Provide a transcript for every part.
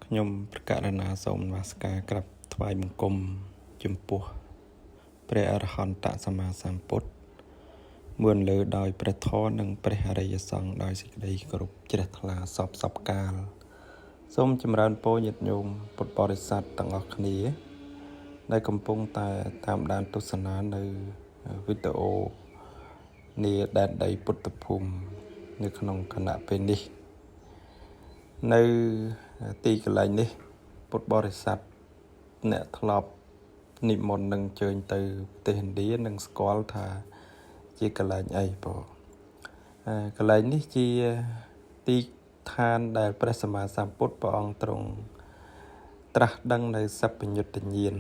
ខ្ញុំប្រកាសណាសូមនមស្ការក្រាបថ្វាយបង្គំចំពោះព្រះអរហន្តសម្មាសម្ពុទ្ធមុនលើដោយព្រះធម៌និងព្រះអរិយសង្ឃដោយសេចក្តីគោរពជ្រះថ្លាសពកាលសូមចម្រើនពរញាតិញោមពុទ្ធបរិស័ទទាំងអស់គ្នាដែលកំពុងតែតាមដានទស្សនានៅវីដេអូនាដែនដីពុទ្ធភូមិនៅក្នុងគណៈពេលនេះនៅទីកន្លែងនេះពុទ្ធបរិស័ទអ្នកធ្លាប់និមន្តនឹងជើញទៅប្រទេសឥណ្ឌានឹងស្គាល់ថាជាកន្លែងអីបងកន្លែងនេះជាទីឋានដែលព្រះសម្មាសម្ពុទ្ធព្រះអង្គទ្រង់ត្រាស់ដឹងនៅសព្វញ្ញុតញ្ញាណ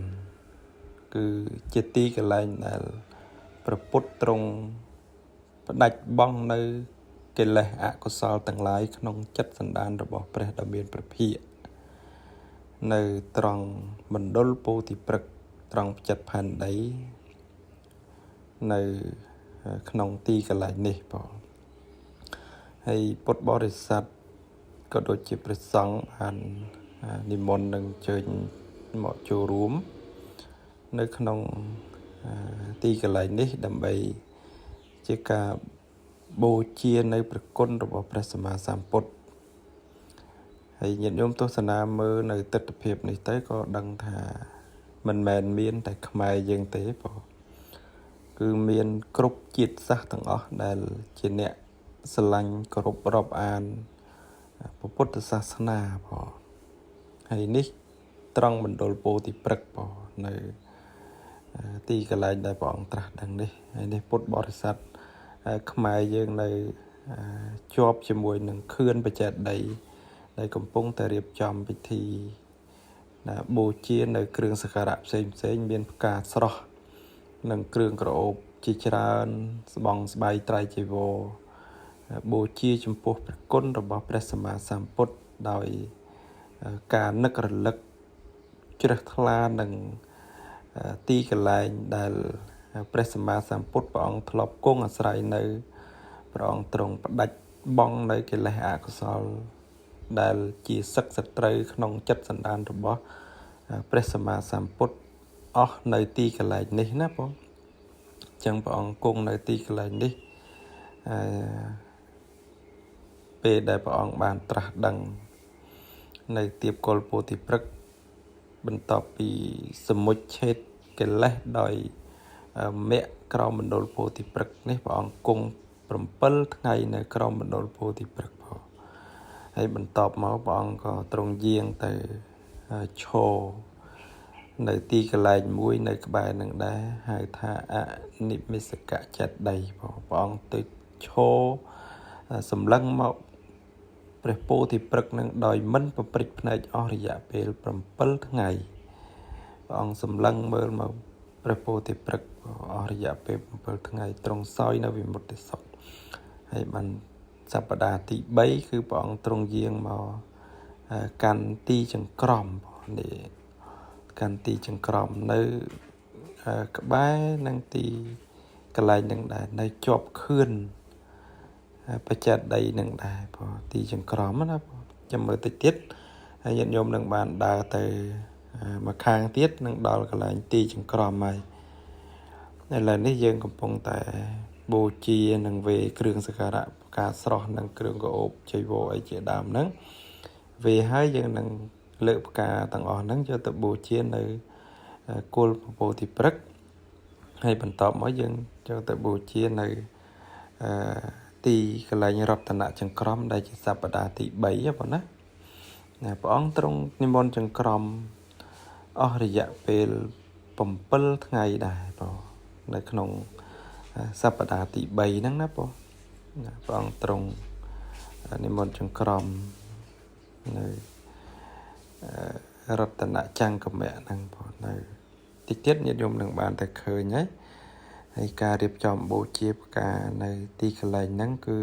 គឺជាទីកន្លែងដែលព្រះពុទ្ធទ្រង់ផ្ដាច់បង់នៅកិលេសអកុសលទាំងឡាយក្នុងចិត្តសន្តានរបស់ព្រះដ៏មានព្រះភិក្ខនៅត្រង់មណ្ឌលពោធិព្រឹក្សត្រង់ផ្ចិតផែនដីនៅក្នុងទីកន្លែងនេះបងហើយពុទ្ធបរិស័ទក៏ដូចជាព្រះសង្ឃបាននិមន្តនឹងជើញមកចូលរួមនៅក្នុងទីកន្លែងនេះដើម្បីជាការបូជានៅព្រះគុណរបស់ព្រះសម្មាសម្ពុទ្ធហើយញាតិញោមទស្សនាមើលនៅទស្សនវិជ្ជានេះទៅក៏ដឹងថាមិនមែនមានតែខ្មែរយើងទេបងគឺមានគ្រប់ជាតិសាសន៍ទាំងអស់ដែលជាអ្នកស្រឡាញ់គោរពរាប់អានព្រះពុទ្ធសាសនាបងហើយនេះត្រង់មណ្ឌលពោធិព្រឹក្សបងនៅទីកន្លែងដែលព្រះអង្គត្រាស់ដឹងនេះហើយនេះពុទ្ធបរិស័ទខ្មែរយើងនៅជាប់ជាមួយនឹងខឿនបច្ចេកដីដែលកំពុងតែរៀបចំពិធីបូជានៅគ្រឿងសក្ការៈផ្សេងមានផ្កាស្រស់និងគ្រឿងក្រអូបជាច្រើនស្បង់ស្បៃត្រៃចីវរបូជាចំពោះព្រះគុណរបស់ព្រះសម្មាសម្ពុទ្ធដោយការនឹករលឹកជ្រះថ្លានឹងទីកន្លែងដែលព្រះសម្មាសម្ពុទ្ធព្រះអង្គធ្លាប់គង់អាស្រ័យនៅព្រះអង្គទ្រង់ផ្ដាច់បង់នៅកិលេសអកុសលដែលជាសឹកសត្រូវក្នុងចិត្តសន្តានរបស់ព្រះសម្មាសម្ពុទ្ធអស់នៅទីកន្លែងនេះណាបងអញ្ចឹងព្រះអង្គគង់នៅទីកន្លែងនេះពេលដែលព្រះអង្គបានត្រាស់ដឹងនៅទៀបកុលពោធិព្រឹក្សបន្ទាប់ពីសមុច្ឆេទកិលេសដោយមគ្គក្រមមណ្ឌលពោធិព្រឹក្សនេះព្រះអង្គគង់7ថ្ងៃនៅក្រមមណ្ឌលពោធិព្រឹក្សផងហើយបន្ទាប់មកព្រះអង្គក៏ទ្រង់យាងទៅឈរនៅទីកន្លែងមួយនៅក្បែរនឹងដែរហៅថាអនិមិសកចេតិយព្រះអង្គទៅឈរសម្លឹងមកព្រះពោធិព្រឹក្សនឹងដោយមិនប្រព្រឹត្តភ្នែកអស់រយៈពេល7ថ្ងៃព្រះអង្គសម្លឹងមើលមកព្រះពោធិព្រឹក្សអស់រយៈពេល7ថ្ងៃទ្រង់សោយនៅវិមុតតិសុខហើយបានសប្តាហ៍ទី3គឺព្រះអង្គទ្រង់យាងមកកាន់ទីចង្ក្រមនេះកាន់ទីចង្ក្រមនៅក្បែរនឹងទីកន្លែងនឹងដែរនៅជាប់ខឿនបច្ចេកដីនឹងដែរបងទីចង្ក្រមណាបងចាំមើលតិចទៀតហើយញាតិញោមនឹងបានដើរទៅមកខាងទៀតនឹងដល់កន្លែងទីចង្ក្រមហើយឥឡូវនេះយើងកំពុងតែបូជានឹងវេគ្រឿងសក្ការៈផ្កាស្រស់និងគ្រឿងក្រអូបចីវរអីជាដើមហ្នឹងវេហើយយើងនឹងលើកផ្កាទាំងអស់ហ្នឹងយកទៅបូជានៅគល់ពោធិព្រឹក្សហើយបន្ទាប់មកយើងយកទៅបូជានៅទីកន្លែងរតនចង្ក្រមដែលជាសប្តាហ៍ទី3បងណាព្រះអង្គទ្រង់និមន្តចង្ក្រមអស់រយៈពេល7ថ្ងៃដែរបងនៅក្នុងសប្តាហ៍ទី3ហ្នឹងណាបងព្រះអង្គទ្រង់និមន្តចង្ក្រមនៅរតនចង្កមៈហ្នឹងបងនៅតិចទៀតញាតិញោមនឹងបានតែឃើញហើយការរៀបចំបូជាផ្កានៅទីកន្លែងហ្នឹងគឺ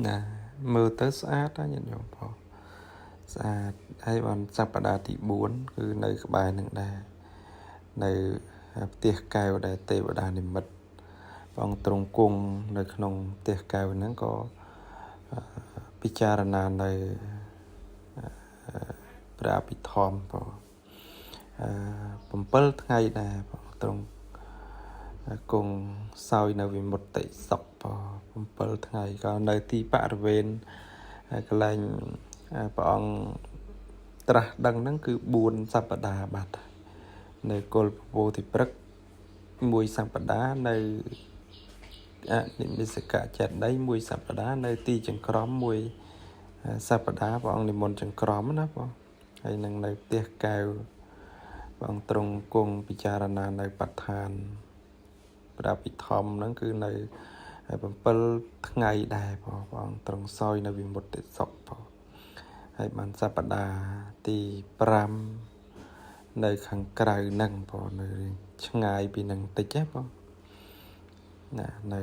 ណាមើលទៅស្អាតណាញាតិញោមបងស្អាតហើយបានសប្តាហ៍ទី4គឺនៅក្បែរនឹងដែរនៅផ្ទះកែវដែលទេវតានិមិត្តព្រះអង្គទ្រង់គង់នៅក្នុងផ្ទះកែវហ្នឹងក៏ពិចារណានៅ ព្រះអភិធម្មបង7ថ្ងៃដែរបងត្រង់គង់សោយនៅវិមុតតិសុខបង7ថ្ងៃក៏នៅទីបរិវេណកន្លែងព្រះអង្គត្រាស់ដឹងហ្នឹងគឺ4សប្តាហ៍បាត់នៅគល់ពពោធិព្រឹក1សប្តាហ៍នៅអនិមិសកចេតិយ1សប្តាហ៍នៅទីចង្ក្រម1សប្តាហ៍ព្រះអង្គនិមន្តចង្ក្រមណាបងហើយនឹងនៅផ្ទះកែវព្រះអង្គទ្រង់គង់ពិចារណានៅបឋានព្រះអភិធម្មហ្នឹងគឺនៅ7ថ្ងៃដែរព្រះអង្គទ្រង់សោយនៅវិមុតតិសុខបងហើយបានសប្តាហ៍ទី5នៅខាងក្រៅហ្នឹងបងនៅឆ្ងាយពីហ្នឹងតិចទេបងណានៅ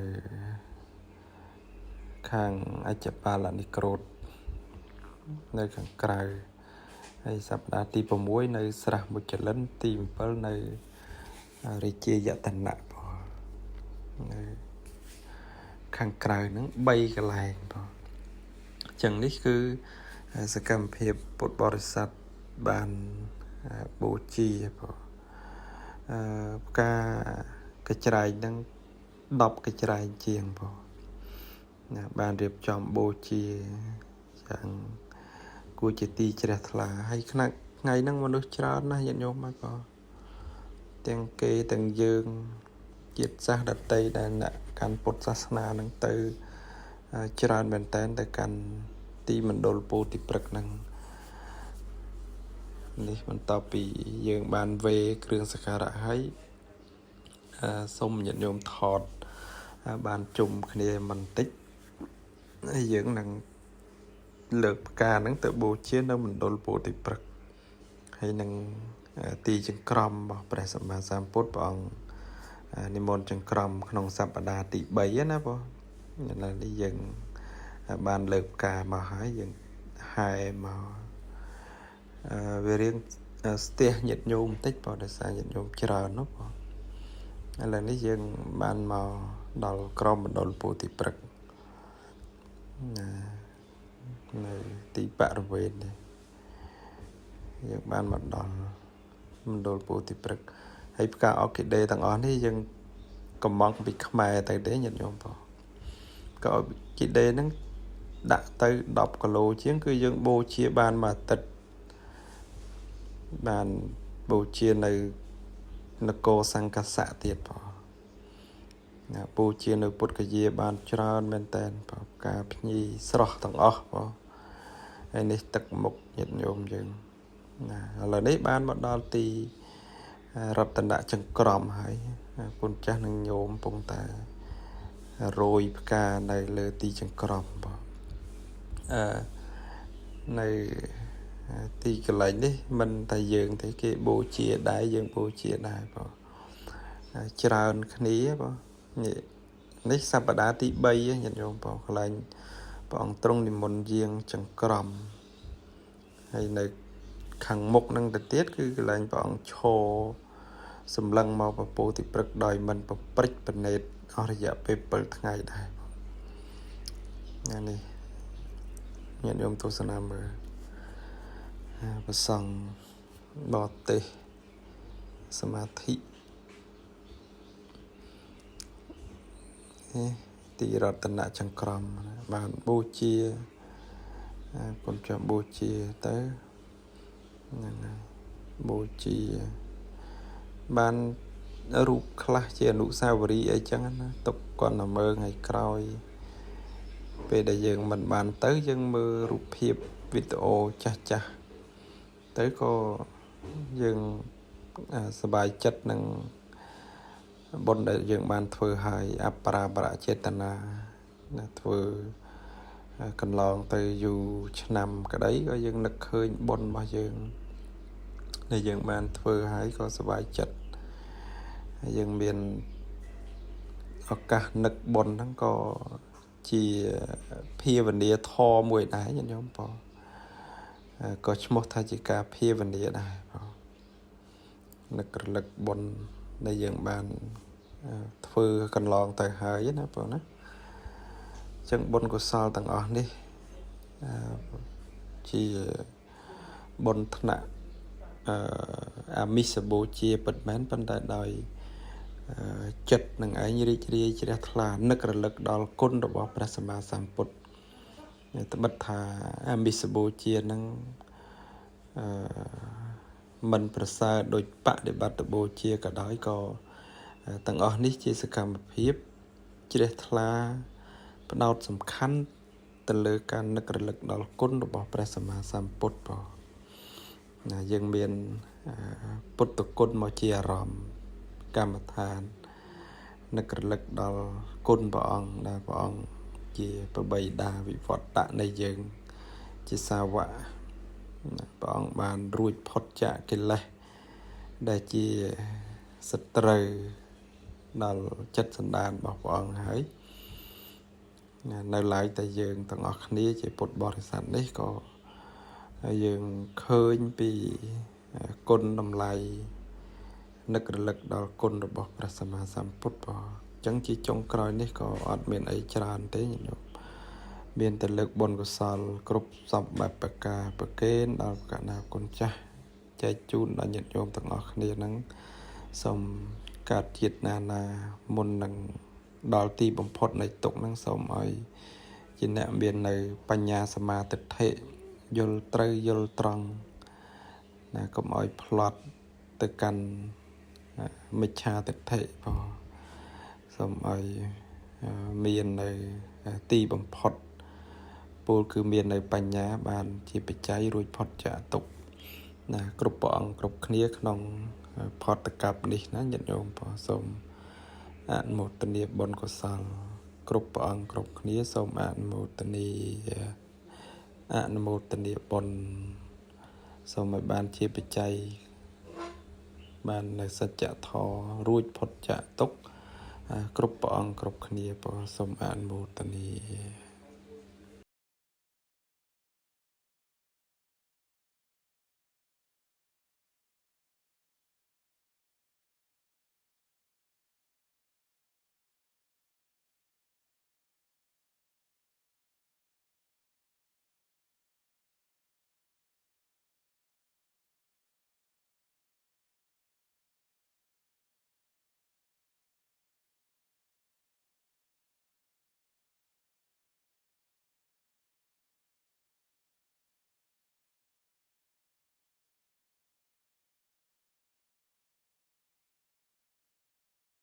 ខាងអច្ចបាលនិក្រូធនៅខាងក្រៅហើយសប្តាហ៍ទី6នៅស្រះមុចលិនទី7នៅរាជាយតនៈបងនៅខាងក្រៅហ្នឹង3កន្លែងបងអញ្ចឹងនេះគឺសកម្មភាពពុទ្ធបរិស័ទបានបូជាបងផ្កាកញ្ច្រែងហ្នឹង10កញ្ច្រែងជាងបងណាបានរៀបចំបូជាយ៉ាងគួរជាទីជ្រះថ្លាហើយថ្ងៃហ្នឹងមនុស្សច្រើនណាស់ញាតិញោមហើយបងទាំងគេទាំងយើងជាតិសាសន៍ដតីដែលអ្នកកាន់ពុទ្ធសាសនាហ្នឹងទៅច្រើនមែនតើទៅកាន់ទីមណ្ឌលពោធិព្រឹកហ្នឹងនេះបន្ទាប់ពីយើងបានវេគ្រឿងសក្ការៈហើយសូមញាតិញោមថតបានជុំគ្នាបន្តិចហើយយើងនឹងលើកផ្កាហ្នឹងទៅបូជានៅមណ្ឌលពោធិព្រឹកហើយនឹងទីចង្ក្រមរបស់ព្រះសម្មាសម្ពុទ្ធព្រះអង្គនិមន្តចង្ក្រមក្នុងសប្តាហ៍ទី3ណាបងឥឡូវនេះយើងបានលើកផ្កាមកហើយយើងហែមកវារៀងស្ទះញាតិញោមបន្តិចបងដោយសារញាតិញោមច្រើននោះបងឥឡូវនេះយើងបានមកដល់ក្រមមណ្ឌលពោធិព្រឹកនៅទីបរិវេណនេះយើងបានមកដល់មណ្ឌលពោធិព្រឹកហើយផ្កាអកីដេទាំងអស់នេះយើងកំងពីខ្មែរទៅទេញាតិញោមបងផ្កាអកីដេហ្នឹងដាក់ទៅ10គីឡូជាងគឺយើងបូជាបានមួយអាទិត្យបានបូជានៅនគរសង្កសៈទៀតបងណាបូជានៅពុទ្ធគយាបានច្រើនមែនតើបងផ្កាភ្ញីស្រស់ទាំងអស់បងហើយនេះទឹកមុខញាតិញោមយើងណាឥឡូវនេះបានមកដល់ទីរតនចង្ក្រមហើយពុនចាស់នឹងញោមពងតែរោយផ្កានៅលើទីចង្ក្រមបងនៅទីកន្លែងនេះមិនតែយើងទេគេបូជាដែរយើងបូជាដែរបងច្រើនគ្នាបងនេះសប្តាហ៍ទី3ញាតិញោមបងកន្លែងព្រះអង្គទ្រង់និមន្តយាងចង្ក្រមហើយនៅខាងមុខនឹងទៅទៀតគឺកន្លែងព្រះអង្គឈរសម្លឹងមកពពោធិព្រឹកដោយមិនប្រព្រឹត្តបណេតអស់រយៈពេល7ថ្ងៃដែរនេះញាតិញោមទស្សនាមើលប្រសង់បរទេសសមាធិទីរតនចង្ក្រមបានបូជាគុណចាំបូជាទៅហ្នឹងហើយបូជាបានរូបខ្លះជាអនុស្សាវរីយ៍អីចឹងណាទុកគាត់ទៅមើលថ្ងៃក្រោយពេលដែលយើងមិនបានទៅយើងមើលរូបភាពវីដេអូចាស់ចាស់ទៅក៏យើងសប្បាយចិត្តនឹងបុណ្យដែលយើងបានធ្វើហើយអបរាបរចេតនាធ្វើកន្លងទៅយូរឆ្នាំក្តីក៏យើងនឹកឃើញបុណ្យរបស់យើងដែលយើងបានធ្វើហើយក៏សប្បាយចិត្តហើយយើងមានឱកាសនឹកបុណ្យហ្នឹងក៏ជាភាវនាធម៌មួយដែរញាតិញោមបងក៏ឈ្មោះថាជាការភាវនាដែរបងនឹករលឹកបុណ្យដែលយើងបានធ្វើកន្លងទៅហើយណាបងណាចឹងបុណ្យកុសលទាំងអស់នេះជា បនថ្នាក់អាមិសបូជាពិតមែនប៉ុន្តែដោយចិត្តនឹងឯងរីករាយជ្រះថ្លានឹករលឹកដល់គុណរបស់ព្រះសម្មាសម្ពុទ្ធត្បិតថាអាមិសបូជានឹងមិនប្រសើរដោយបដិបត្តិបូជាក៏ដោយក៏ទាំងអស់នេះជាសកម្មភាពជ្រះថ្លាផ្ដោតសំខាន់ទៅលើការនឹករលឹកដល់គុណរបស់ព្រះសម្មាសម្ពុទ្ធបងយើងមានពុទ្ធគុណមកជាអារម្មណ៍កម្មដ្ឋាននឹករលឹកដល់គុណព្រះអង្គដែលព្រះអង្គជាប្របីតាវិវត្តៈនៃយើងជាសាវកព្រះអង្គបានរួចផុតចាកកិលេសដែលជាសត្រូវដល់ចិត្តសន្តានរបស់ព្រះអង្គហើយនៅឡើយតែយើងទាំងអស់គ្នាជាពុទ្ធបរិស័ទនេះក៏យើងឃើញពីគុណតម្លៃនឹករលឹកដល់គុណរបស់ព្រះសម្មាសម្ពុទ្ធបងអញ្ចឹងជាចុងក្រោយនេះក៏អត់មានអីច្រើនទេញោមមានតែលើកបុណ្យកុសលគ្រប់សពបែបប្រការប្រកេនដល់កណាគុណចាស់ចែកជូនដល់ញាតិញោមទាំងអស់គ្នានឹងសូមកើតជាតិណាមុននឹងដល់ទីបំផុតនៃទុក្ខនឹងសូមឲ្យជាអ្នកមាននៅបញ្ញាសមាទិដ្ឋិយល់ត្រូវយល់ត្រង់ណាកុំឲ្យផ្លត់ទៅកាន់មិច្ឆាទិដ្ឋិបងសូមឲ្យមាននៅទីបំផុតពលគឺមាននៅបញ្ញាបានជាបច្ច័យរួចផុតចាកទុក្ខណាគ្រប់ព្រះអង្គគ្រប់គ្នាក្នុងផតកັບនេះណាញាតិញោមបងសូមអនុមោទនាបុណ្យកុសលគ្រប់ព្រះអង្គគ្រប់គ្នាសូមអនុមោទនាបុណ្យសូមឲ្យបានជាបច្ច័យបាននៅសច្ចធម៌រួចផុតចាកទុក្ខគ្រប់ព្រះអង្គគ្រប់គ្នាបងសូមអនុមោទនា